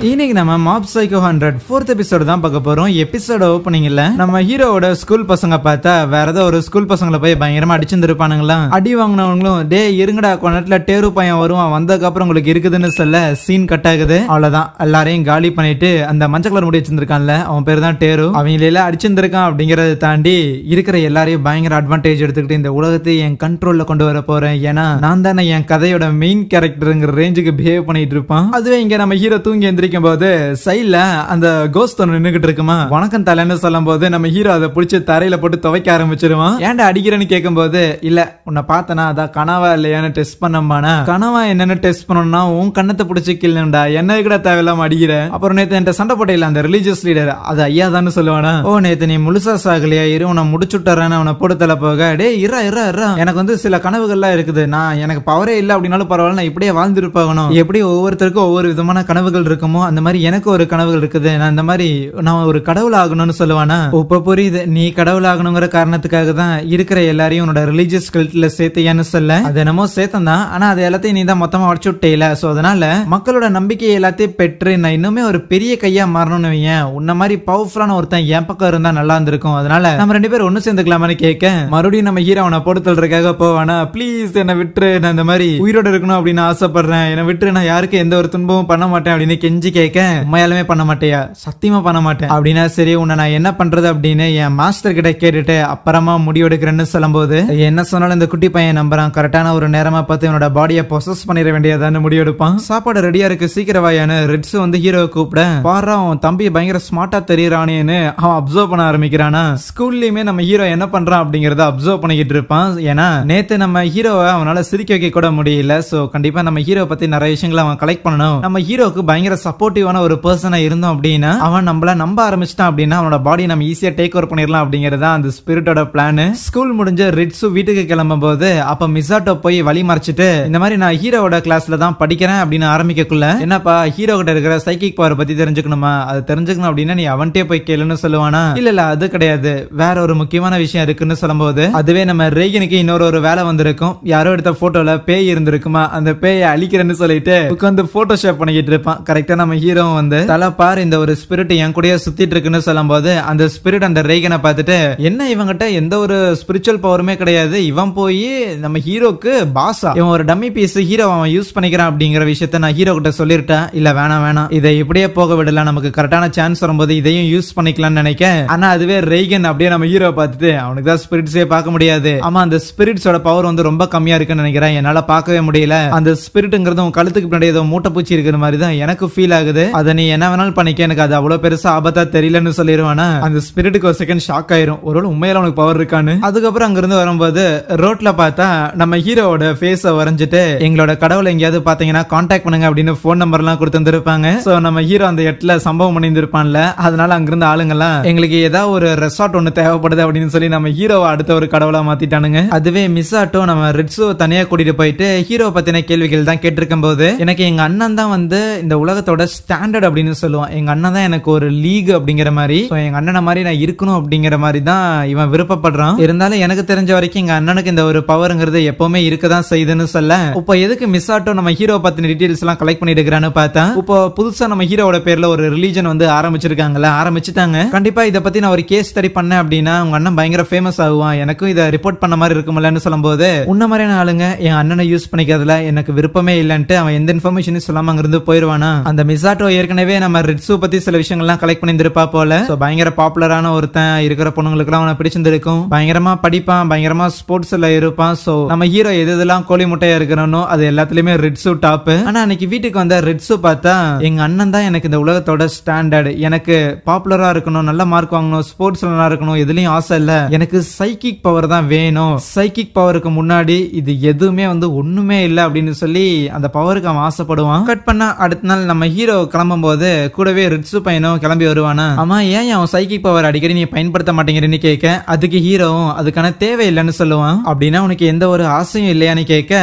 இன்னைக்கு நம்ம mop psycho 100 4th episode தான் பார்க்க போறோம். எபிசோட் ஓப்பனிங்ல நம்ம ஹீரோவோட ஸ்கூல் பசங்க பார்த்தா வேற ஏதோ ஒரு ஸ்கூல் பசங்களை போய் பயங்கரமா அடிச்சிருப்பானுங்களா. அடி வாங்கினவங்களும் டே இருங்கடா கொண்டத்துல டேரு பையன் வருவான், வந்ததுக்கு அப்புறம் உங்களுக்கு இருக்குதுன்னு சொல்ல சீன் கட் ஆகுது. அவ்வளவுதான், எல்லாரையும் காலி பண்ணிட்டு அந்த மஞ்சள் கலர் முடி வச்சிருக்கான்ல அவன் பேர் தான் டேரு, அவங்க எல்லாம் அடிச்சிருக்கான். அப்படிங்கறத தாண்டி இருக்கிற எல்லாரையும் பயங்கர அட்வான்டேஜ் எடுத்துக்கிட்டு இந்த உலகத்தை என் கண்ட்ரோல்ல கொண்டு வர போறேன், ஏன்னா நான் தானே என் கதையோட மெயின் கேரக்டருங்கிற ரேஞ்சுக்கு பிஹேவ் பண்ணிட்டு இருப்பான். அதுவே இங்க நம்ம ஹீரோ தூங்கி எந்திரிக்கும் போது சைட்ல அந்த கோஸ்ட் ஒன்னு நின்னுகிட்டு இருக்குமா. வணக்கம் தலைன்னு சொல்லும் போது நம்ம ஹீரோ அதை பிடிச்சி தரையில போட்டு துவைக்க ஆரம்பிச்சிருவான். ஏன்டா அடிக்கிறேன்னு கேட்கும் போது இல்ல உன்னை பார்த்தனா அதான் கனவா இல்லையான்னு டெஸ்ட் பண்ணமானா. கனவா என்னன்னு டெஸ்ட் பண்ணணும்னா உன் கண்ணத்தை பிடிச்சி கிள்ளணும்டா, என்ன கூட தேவையில்லாம அடிக்கிற. அப்புறம் நேத்து என்கிட்ட சண்டை போட்டையில அந்த ரிலீஜியஸ் லீடர் அது ஐயா தான் சொல்லுவானா. ஓ நேத்து நீ முழுசா சாகலையா, இரு உன்னை முடிச்சுட்டாரான்னு அவனை போட்டு தலை போக. டே இரா இரா இரா, எனக்கு வந்து சில கனவுகள்லாம் இருக்குது, நான் எனக்கு பவரே இல்லை அப்படின்னாலும் பரவாயில்ல, நான் இப்படியே வாழ்ந்துருப்பாகணும். எப்படி ஒவ்வொருத்தருக்கும் ஒவ்வொரு விதமான கனவுகள் இருக்குமோ அந்த மாதிரி எனக்கு ஒரு கனவுகள் இருக்குது, நான் இந்த மாதிரி நான் ஒரு கடவுள் ஆகணும்னு சொல்லுவானா. இப்ப புரியுது, நீ கடவுள் ஆகணுங்கிற காரணத்துக்காக தான் இருக்கிற எல்லாரையும் உன்னோட ரிலீஜியஸ் கல்ட்ல சேர்த்தையான்னு சொல்ல. அது என்னமோ சேர்த்தான், ஆனா அது எல்லாத்தையும் நீ தான் மொத்தமா உடச்சு விட்டேல. சோ அதனால மக்களோட நம்பிக்கை எல்லாத்தையும் பெற்று நான் இன்னுமே ஒரு பெரிய கையா மாறணும்னு வையேன், உன்ன மாதிரி பவர்ஃபுல்லான ஒருத்தன் என் பக்கம் இருந்தா நல்லா இருந்திருக்கும், அதனால நம்ம ரெண்டு பேரும் ஒண்ணு சேர்ந்துக்கலாமான்னு கேட்க மறுபடியும் நம்ம ஹீரோ அவனை போட்டு தள்ளுறதுக்காக போவானா. ப்ளீஸ் என்ன விட்டுரு, நான் இந்த மாதிரி உயிரோட இருக்கணும் அப்படின்னு ஆசைப்படுறேன், என்ன விட்டுரு, நான் யாருக்கு எந்த ஒரு துன்பமும் பண்ண மாட்டேன் அப்படின்னு கெஞ்சி கேட்க. உண்மையாலுமே பண்ண மாட்டேயா, சத்தியமா பண்ண மாட்டேன் அப்படின்னா சரி உன்னை நான் என்ன பண்றது அப்படின்னு என் மாஸ்டர் கிட்ட கேட்டுட்டு அப்புறமா முடிவெடுக்கிறேன்னு சொல்லும் போது என்ன சொன்னாலும் இந்த குட்டி பையன் நம்புறான். கரெக்டான ஒரு நேரமா பார்த்து இவனோட பாடியை பொசஸ் பண்ணிட வேண்டியதான்னு முடிவெடுப்பான். சாப்பாடு ரெடியா இருக்கு சீக்கிரம் வாயான்னு ரெட்ஸ் வந்து ஹீரோவை கூப்பிட பாரு அவன் தம்பி பயங்கர ஸ்மார்ட்டா தெரியறானேன்னு அவன் அப்சர்வ் பண்ண ஆரம்பிக்கிறானா. ஸ்கூல்லயுமே நம்ம ஹீரோ என்ன பண்றான் அப்படிங்கறத அப்சர்வ் பண்ணிக்கிட்டு இருப்பான். ஏன்னா நேத்து நம்ம ஹீரோவை அவனால சிரிக்க வைக்க கூட முடியல. சோ கண்டிப்பா நம்ம ஹீரோ பத்தி நிறைய விஷயங்களை அவன் கலெக்ட் பண்ணணும். நம்ம ஹீரோக்கு பயங்கர சப்போர்ட்டிவான ஒரு பர்சனா இருந்தோம் அப்படின்னா அவன் நம்மள நம்ப ஆரம்பிச்சிட்டான் அப்படின்னா அவனோட பாடி நம்ம ஈஸியா டேக் ஓவர் பண்ணிடலாம் அப்படிங்கறத அந்த ஸ்பிரிட்டோட பிளான். ஸ்கூல் முடிஞ்ச ரிட்ஸு வீட்டுக்கு கிளம்பும் போது அப்ப மிசாட்டோ போய் வழி மறைச்சிட்டு இந்த மாதிரி நான் ஹீரோவோட கிளாஸ்ல தான் படிக்கிறேன் அப்படின்னு ஆரம்பிக்கக்குள்ள என்னப்பா ஹீரோ கிட்ட இருக்கிற சைக்கிக் பவர் பத்தி தெரிஞ்சுக்கணுமா, அது தெரிஞ்சுக்கணும் அப்படின்னா நீ அவன்கிட்டே போய் கேளுன்னு சொல்லுவானா. இல்ல அது கிடையாது, வேற ஒரு முக்கியமான விஷயம் இருக்குன்னு சொல்லும் போது அதுவே நம்ம ரேகனுக்கு இன்னொரு ஒரு வேலை வந்திருக்கும். யாரோ எடுத்த போட்டோல பேய் இருந்திருக்குமா, அந்த பேயை அழிக்கிறேன்னு சொல்லிட்டு உட்காந்து போட்டோஷாப் பண்ணிக்கிட்டு இருப்பான். கரெக்டா நம்ம ஹீரோ வந்து தலை பாரு இந்த ஒரு ஸ்பிரிட் என் கூடயே சுத்திட்டு இருக்குன்னு சொல்லும் போது அந்த ஸ்பிரிட் அந்த ரேகனை பார்த்துட்டு என்ன இவங்கிட்ட எந்த ஒரு ஸ்பிரிச்சுவல் பவருமே கிடையாது, இவன் போய் நம்ம ஹீரோக்கு பாஸா, இவன் ஒரு டம்மி பீஸ், ஹீரோ அவன் யூஸ் பண்ணிக்கிறான் அப்படிங்கிற விஷயத்த நான் ஹீரோ கிட்ட சொல்லிருட்டேன். இல்ல வேணாம் வேணாம், இதை இப்படியே போக விடலாம், நமக்கு கரெக்டான சான்ஸ் வரும்போது இதையும் யூஸ் பண்ணிக்கலாம்னு நினைக்க. ஆனா அதுவே ரேகன் அப்படியே நம்ம ஹீரோ பார்த்துட்டு அவனுக்கு தான் ஸ்பிரிட்ஸே பார்க்க முடியாது, ஆமா அந்த ஸ்பிரிட்ஸோட பவர் வந்து ரொம்ப கம்மியா இருக்குன்னு நினைக்கிறேன், என்னால பார்க்கவே முடியல, அந்த ஸ்பிரிட்ங்கிறது உன் கழுத்துக்கு பின்னாடி ஏதோ மூட்டை பூச்சி இருக்கிற மாதிரி தான் எனக்கு ஃபீல் ஆகுது, அதை நீ என்ன வேணாலும் பண்ணிக்க, எனக்கு அது அவ்வளவு பெருசா ஆபத்தா தெரியலன்னு சொல்லிடுவானா. அந்த ஸ்பிரிட்டுக்கு ஒரு செகண்ட் ஷாக் ஆயிரும், ஒருவேளை உண்மையில அவனுக்கு பவர் இருக்கான்னு. அதுக்கப்புறம் அங்க இருந்து வரும்போது ரோட்ல பார்த்தா நம்ம ஹீரோவோட ஃபேஸ வரைஞ்சிட்டு எங்களோட கடவுளை எங்கேயாவது பாத்தீங்கன்னா கான்டாக்ட் பண்ணுங்க அப்படின்னு போன் நம்பர் எல்லாம் கொடுத்து வந்திருப்பாங்க. சோ நம்ம ஹீரோ அந்த இடத்துல சம்பவம் பண்ணியிருப்பான்ல, அதனால அங்கிருந்த ஆளுங்கெல்லாம் எங்களுக்கு ஏதாவது ஒரு ரெசார்ட் ஒண்ணு தேவைப்படுது அப்படின்னு சொல்லி நம்ம ஹீரோவை அடுத்த ஒரு கடவுளா மாத்திட்டானுங்க. அதுவே மிஸ் ஆட்டோ நம்ம ரெட்ஸோ தனியா கூட்டிட்டு போயிட்டு ஹீரோ பத்தின கேள்விகள் தான் கேட்டிருக்கும் போது எனக்கு எங்க அண்ணன் தான் வந்து இந்த உலகத்தோட ஸ்டாண்டர்ட் அப்படின்னு சொல்லுவான், எங்க அண்ணன் தான் எனக்கு ஒரு லீக் அப்படிங்கிற மாதிரி, எங்க அண்ணனை மாதிரி நான் இருக்கணும் அப்படிங்கிற மாதிரி தான் இவன் விருப்பப்படுறான். இருந்தாலும் எனக்கு தெரிஞ்ச வரைக்கும் எங்க அண்ணனுக்கு இந்த ஒரு பவர்ங்கிறது எப்பவுமே இருக்கதான் செய்யுதுன்னு சொல்ல, இப்போ எதுக்கு மிஸ் ஆட்டோ நம்ம ஹீரோ பத்தின டீடைல்ஸ் எல்லாம் கலெக்ட் பண்ணிட்டு இருக்கிறான்னு பார்த்தா இப்போ புதுசா நம்ம ஹீரோவோட பேர்ல ஒரு ரிலீஜன் வந்து ஆரம்பிச்சிட்டாங்க. கண்டிப்பா இதை பத்தி நான் ஒரு கேஸ் ஸ்டடி பண்ணேன் அப்படின்னா உங்க அண்ணன் பயங்கர ஃபேமஸ் ஆகுவான், எனக்கும் இதை ரிப்போர்ட் பண்ண மாதிரி இருக்கும்லன்னு சொல்லும் போது உன்ன மாதிரியான ஆளுங்க என் அண்ணனை யூஸ் பண்ணிக்கிறதுல எனக்கு விருப்பமே இல்லைன்ட்டு அவன் எந்த இன்ஃபர்மேஷனும் சொல்லாம அங்கிருந்து போயிருவானா. அந்த மிசாட்டோ ஏற்கனவே நம்ம ரெட்ஸு பத்தி சில விஷயங்கள்லாம் கலெக்ட் பண்ணிருப்பா போல. பயங்கர பாப்புலரான ஒருத்தன், இருக்கிற பொண்ணுங்களுக்கு அவனை பிடிச்சிருந்திருக்கும், பயங்கரமா படிப்பான், பயங்கரமா ஸ்போர்ட்ஸ்ல இருப்பான். சோ நம்ம ஹீரோ எதெல்லாம் கோழி முட்டையா இருக்கிறனோ அது எல்லாத்துலயுமே ரெட்ஸு டாப். ஆனா அன்னைக்கு வீட்டுக்கு வந்த ரெட்ஸு பார்த்தா எங்க அண்ணன் தான் எனக்கு இந்த உலகத்தோட ஸ்டாண்டர்ட், எனக்கு பாப்புலரா இருக்கணும், நல்ல மார்க் வாங்கணும், ஸ்போர்ட்ஸ்ல நல்லா இருக்கணும், எதுலயும் ஆசை இல்ல, எனக்கு சைக்கிக் பவர் தான் வேணும், சைக்கிக் பவருக்கு முன்னாடி இது எதுவுமே வந்து ஒண்ணுமே இல்ல அப்படின்னு சொல்லி அந்த பவருக்கு அவன் ஆசைப்படுவான். கட் பண்ணா அடுத்த நாள் நம்ம ஹீரோ கிளம்பும் போது கூடவே ரிட்ஸு பையனும் கிளம்பி வருவானா. ஆமா ஏன் அவன் சைக்கிக் பவர் அடிக்கடி நீ பயன்படுத்த மாட்டேங்கிறன்னு கேட்க அதுக்கு ஹீரோவும் அதுக்கான தேவை இல்லைன்னு சொல்லுவான். அப்படின்னா உனக்கு எந்த ஒரு ஆசையும் இல்லையான்னு கேட்க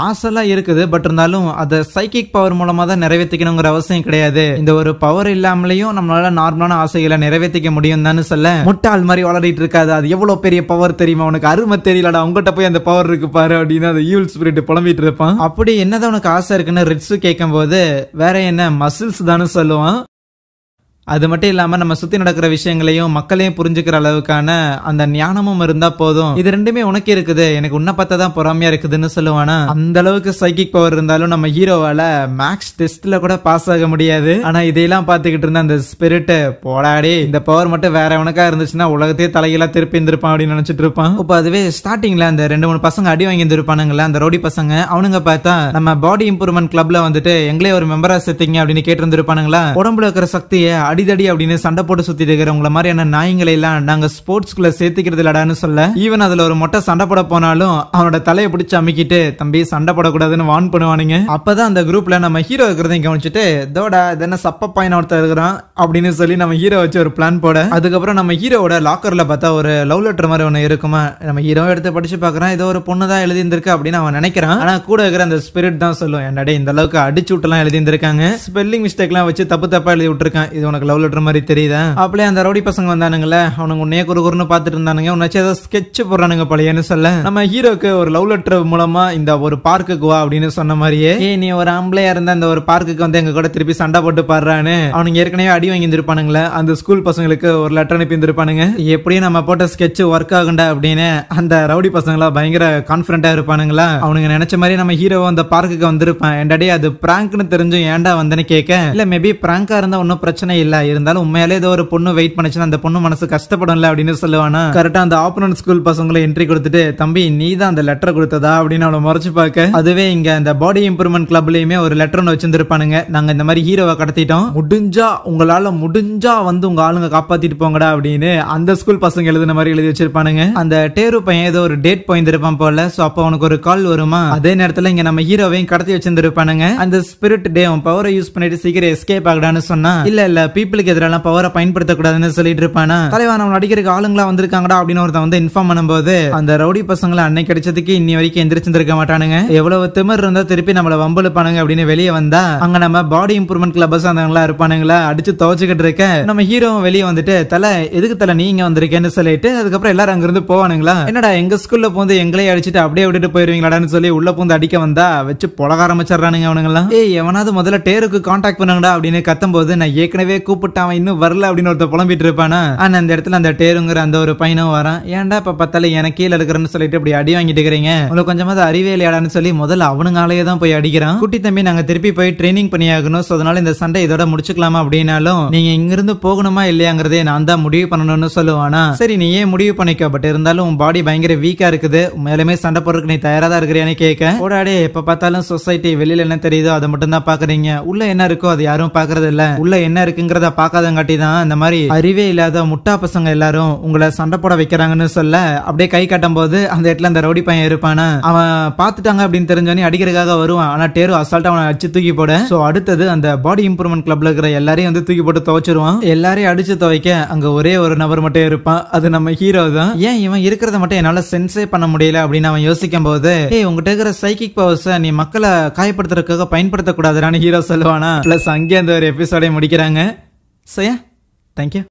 ஆசைலாம் இருக்குது, பட் இருந்தாலும் அதை சைக்கிக் பவர் மூலமா தான் நிறைவேற்றிக்கணுங்கிற அவசியம் கிடையாது, இந்த ஒரு பவர் இல்லாமலையும் நம்மளால நார்மலான ஆசைகளை நிறைவேற்றிக்க முடியும் தான் சொல்ல, முட்டாள் மாதிரி வளரிட்டு இருக்காது, அது எவ்வளவு பெரிய பவர் தெரியுமா, உனக்கு அருமை தெரியலடா, உங்ககிட்ட போய் அந்த பவர் இருக்கு பாரு அப்படின்னு அந்த ஈவில் ஸ்பிரிட் புலம்பிட்டு இருப்பான். அப்படி என்னதான் உனக்கு ஆசை இருக்குன்னு ரிட்ஸு கேட்கும் போது வேற என்ன மசில்ஸ் தானு சொல்லுவான். அது மட்டும் இல்லாம நம்ம சுத்தி நடக்கிற விஷயங்களையும் மக்களையும் புரிஞ்சுக்கிற அளவுக்கான அந்த ஞானமும் இருந்தா போதும், இது ரெண்டுமே உனக்கு இருக்குது, எனக்கு உன்னை பார்த்தா தான் பொறாமையா இருக்குதுன்னு சொல்லுவானா. அந்த அளவுக்கு சைக்கிக் பவர் இருந்தாலும் நம்ம ஹீரோவால மேக்ஸ் டெஸ்ட்ல கூட பாஸ் ஆக முடியாது. ஆனா இதையெல்லாம் பாத்துக்கிட்டு இருந்த அந்த ஸ்பிரிட், போடாடி இந்த பவர் மட்டும் வேற எவனுக்கா இருந்துச்சுன்னா உலகத்தையே தலைகீழா திருப்பி இருந்திருப்பான் அப்படின்னு நினைச்சிட்டு இருப்பான். இப்ப அதுவே ஸ்டார்டிங்ல அந்த 2-3 பசங்க அடி வாங்கி இருந்திருப்பானுங்களா, அந்த ரோடி பசங்க, அவனுங்க பார்த்தா நம்ம பாடி இம்ப்ரூவ்மெண்ட் கிளப்ல வந்துட்டு எங்களே ஒரு மெம்பரா சேர்த்தீங்க அப்படின்னு கேட்டு இருந்திருப்பானுங்களா. உடம்புல இருக்கிற சக்தியை அடிதடி அப்படின்னு சண்டை போட்டு சுத்தி இருக்கிறவங்கள மாதிரியான நாய்களை எல்லாம் நாங்க ஸ்போர்ட்ஸ்குள்ள சேர்த்துக்கிறது இல்லடான்னு சொல்ல, ஈவன் அதுல ஒரு மொட்டை சண்டை போட போனாலும் அவனோட தலையை பிடிச்சு அமிக்கிட்டு தம்பி சண்டை போடக்கூடாதுன்னு வான் பண்ணுவானுங்க. அப்பதான் அந்த குரூப்ல நம்ம ஹீரோ இருக்கிறதையும் கவனிச்சுட்டு, தோடா இதென்ன சப்ப பையன் ஒருத்தர் இருக்கிறான் அப்படின்னு சொல்லி நம்ம ஹீரோ வச்சு ஒரு பிளான் போட, அதுக்கப்புறம் நம்ம ஹீரோவோட லாக்கர்ல பார்த்தா ஒரு லவ் லெட்டர் மாதிரி ஒண்ணு இருக்குமா. நம்ம ஹீரோ எடுத்து படிச்சு பாக்குறான், ஏதோ ஒரு பொண்ணு தான் எழுதி இருந்திருக்கு அப்படின்னு அவன் நினைக்கிறான். ஆனா கூட இருக்கிற அந்த ஸ்பிரிட் தான் சொல்லும், என்னடே இந்த அளவுக்கு அடிச்சு விட்டுலாம் எழுதி இருந்திருக்காங்க, ஸ்பெல்லிங் மிஸ்டேக் எல்லாம் வச்சு தப்பு தப்பா எழுதி விட்டுருக்கான், இது உனக்கு லவ் லெட்டர் மாதிரி தெரியுதா. அப்படியே அந்த ரவுடி பசங்க வந்தானுங்களே, அவனுங்க உன்னையே குறுகுறுன்னு பாத்துட்டு இருந்தானுங்க, உன்னை ஏதோ ஸ்கெட்ச் போடுறானுங்க பழையன்னு சொல்ல, நம்ம ஹீரோக்கு ஒரு லவ் லெட்டர் மூலமா இந்த ஒரு பார்க்குக்கு வா அப்படின்னு சொன்ன மாதிரியே, நீ ஒரு ஆம்பளையா இருந்தா அந்த ஒரு பார்க்குக்கு வந்து எங்க கூட திருப்பி சண்டை போட்டு பாடுறான்னு அவனுங்க ஏற்கனவே அடி வாங்கி இருப்பானுங்களே, அந்த ஸ்கூல் பசங்களுக்கு ஒரு லெட்டர் அனுப்பி இருப்பானுங்க. எப்படியும் நம்ம போட்ட ஸ்கெட்ச் ஒர்க் ஆகுண்டா அப்படின்னு அந்த ரவுடி பசங்களா பயங்கர கான்பிடண்டா இருப்பானுங்களா. அவனுங்க நினைச்ச மாதிரி நம்ம ஹீரோ அந்த பார்க்குக்கு வந்திருப்பான். என்னடே அது பிராங்க்னு தெரிஞ்சும் ஏன்டா வந்தேன்னு கேட்க, இல்ல மேபி பிராங்கா இருந்தா ஒன்னும் பிரச்சனை இல்ல, இருந்தாலும் உண்மையாலே ஏதோ ஒரு பொண்ணு வெயிட் பண்ணுச்சுன்னா அந்த பொண்ணு மனசு கஷ்டப்படும்ல அப்படின்னு சொல்லுவானா. கரெக்டா அந்த ஆப்போனன்ட் ஸ்கூல் பசங்களை என்ட்ரி கொடுத்துட்டு, தம்பி நீ தான் அந்த லெட்டர் கொடுத்ததா அப்படின்னு அவளை மறைச்சு பார்க்க, அதுவே இங்க அந்த பாடி இம்ப்ரூவ்மெண்ட் கிளப்லயுமே ஒரு லெட்டர் ஒன்று வச்சிருப்பானுங்க, நாங்க இந்த மாதிரி ஹீரோவை கடத்திட்டோம், முடிஞ்சா உங்களால முடிஞ்சா வந்து உங்க ஆளுங்க காப்பாத்திட்டு போங்கடா அப்படின்னு அந்த ஸ்கூல் பசங்க எழுதின மாதிரி எழுதி வச்சிருப்பானுங்க. அந்த டேரு பையன் ஏதோ ஒரு டேட் போயிருப்பான் போல, சோ அப்ப அவனுக்கு ஒரு கால் வருமா. அதே நேரத்துல இங்க நம்ம ஹீரோவையும் கடத்தி வச்சிருப்பானுங்க. அந்த ஸ்பிரிட் டே உன் பவரை யூஸ் பண்ணிட்டு சீக்கிரம் எஸ்கேப் ஆகடான்னு சொன்னா, இல்ல பீப்புளுக்கு எதிரான பவரை பயன்படுத்தக்கூடாதுன்னு சொல்லிட்டு இருப்பானா. தலைவா நம்ம நடிக்கிறதுக்கு ஆளுங்களா வந்திருக்காங்கடா அப்படின்னு ஒருத்தன் வந்து இன்ஃபார்ம் பண்ணும்போது, அந்த ரவுடி பசங்களை அன்னைக்கு கிடைச்சதுக்கு இன்னி வரைக்கும் எந்திரிச்சிருக்க மாட்டானுங்க, எவ்வளவு திமிர் இருந்தா திருப்பி நம்மள வம்பளுப்பானுங்க அப்படின்னு வெளியே வந்தா, அங்க நம்ம பாடி இம்ப்ரூவ்மெண்ட் கிளப்ஸ் அந்த இருப்பானுங்களா அடிச்சு துவச்சுக்கிட்டு இருக்க, நம்ம ஹீரோ வெளியே வந்துட்டு, தலை எதுக்கு தலை நீங்க வந்திருக்கேன்னு சொல்லிட்டு அதுக்கப்புறம் எல்லாரும் அங்கிருந்து போவானுங்களா. என்னடா எங்க ஸ்கூல்ல பூந்து எங்களையே அடிச்சுட்டு அப்படியே விட்டுட்டு போயிருவீங்களான்னு சொல்லி உள்ள பூந்து அடிக்க வந்தா வச்சு பொழக ஆரம்பிச்சிடறானுங்க அவனுங்கெல்லாம். எவனாவது முதல்ல டேருக்கு கான்டாக்ட் பண்ணுங்கடா அப்படின்னு கத்தும்போது, நான் ஏற்கனவே கூப்பிட்டு அவன் இன்னும் வரல அப்படின்னு ஒருத்த புலம்பிட்டு இருப்பானா. ஆனா அந்த இடத்துல அந்த டேருங்கிற அந்த ஒரு பையனும் வரான். ஏன்டா இப்ப பத்தால எனக்கு கீழே இருக்கிறன்னு சொல்லிட்டு இப்படி அடி வாங்கிட்டு இருக்கிறீங்க, உங்களுக்கு கொஞ்சமாவது அறிவே இல்லையாடான்னு சொல்லி முதல்ல அவனுங்களாலேயே தான் போய் அடிக்கிறான். குட்டி தம்பி நாங்க திருப்பி போய் ட்ரைனிங் பண்ணி ஆகணும், சோ அதனால இந்த சண்டை இதோட முடிச்சுக்கலாமா அப்படின்னாலும், நீங்க இங்கிருந்து போகணுமா இல்லையாங்கிறதே நான் தான் முடிவு பண்ணணும்னு சொல்லுவானா. சரி நீ ஏன் முடிவு பண்ணிக்க, பட் இருந்தாலும் உன் பாடி பயங்கர வீக்கா இருக்குது, மேலுமே சண்டை போடுறதுக்கு நீ தயாரா தான் இருக்கிறியான்னு கேட்க, ஓடாடே எப்ப பார்த்தாலும் சொசைட்டி வெளியில என்ன தெரியுதோ அதை மட்டும் தான் பாக்குறீங்க, உள்ள என்ன இருக்கோ அது யாரும் பாக்குறது இல்ல, உள்ள என்ன இருக்குங்கிறத பாக்காதங்காட்டி தான் இந்த மாதிரி அறிவே இல்லாத முட்டா பசங்க எல்லாரும் உங்களை சண்டை போட வைக்கிறாங்கன்னு சொல்ல, அப்படியே கை காட்டும் போது அந்த இடத்துல அந்த ரவுடி பையன் இருப்பானா, அவன் பாத்துட்டாங்க அப்படின்னு தெரிஞ்சவனே அடிக்கிறதுக்காக வருவான். ஆனா டேரு அசால்ட்டா அவனை அடிச்சு தூக்கி போட, சோ அடுத்தது அந்த பாடி இம்ப்ரூவ்மெண்ட் கிளப்ல இருக்கிற எல்லாரையும் வந்து தூக்கி போட்டு துவைச்சிருவான். எல்லாரையும் அடிச்சு துவைக்க அங்க ஒரே ஒரு நபர் மட்டும் இருப்பான், அது நம்ம ஹீரோ தான். ஏன் இவன் இருக்கிறத மட்டும் என்னால சென்ஸே பண்ண முடியல அப்படின்னு அவன் யோசிக்கும் போது, உங்ககிட்ட இருக்கிற சைக்கிக் பவர்ஸ் நீ மக்களை காயப்படுத்துறதுக்காக பயன்படுத்த கூடாதுன்னு ஹீரோ சொல்லுவானா. பிளஸ் அங்கே அந்த ஒரு எபிசோடை முடிக்கிறாங்க. So thank you.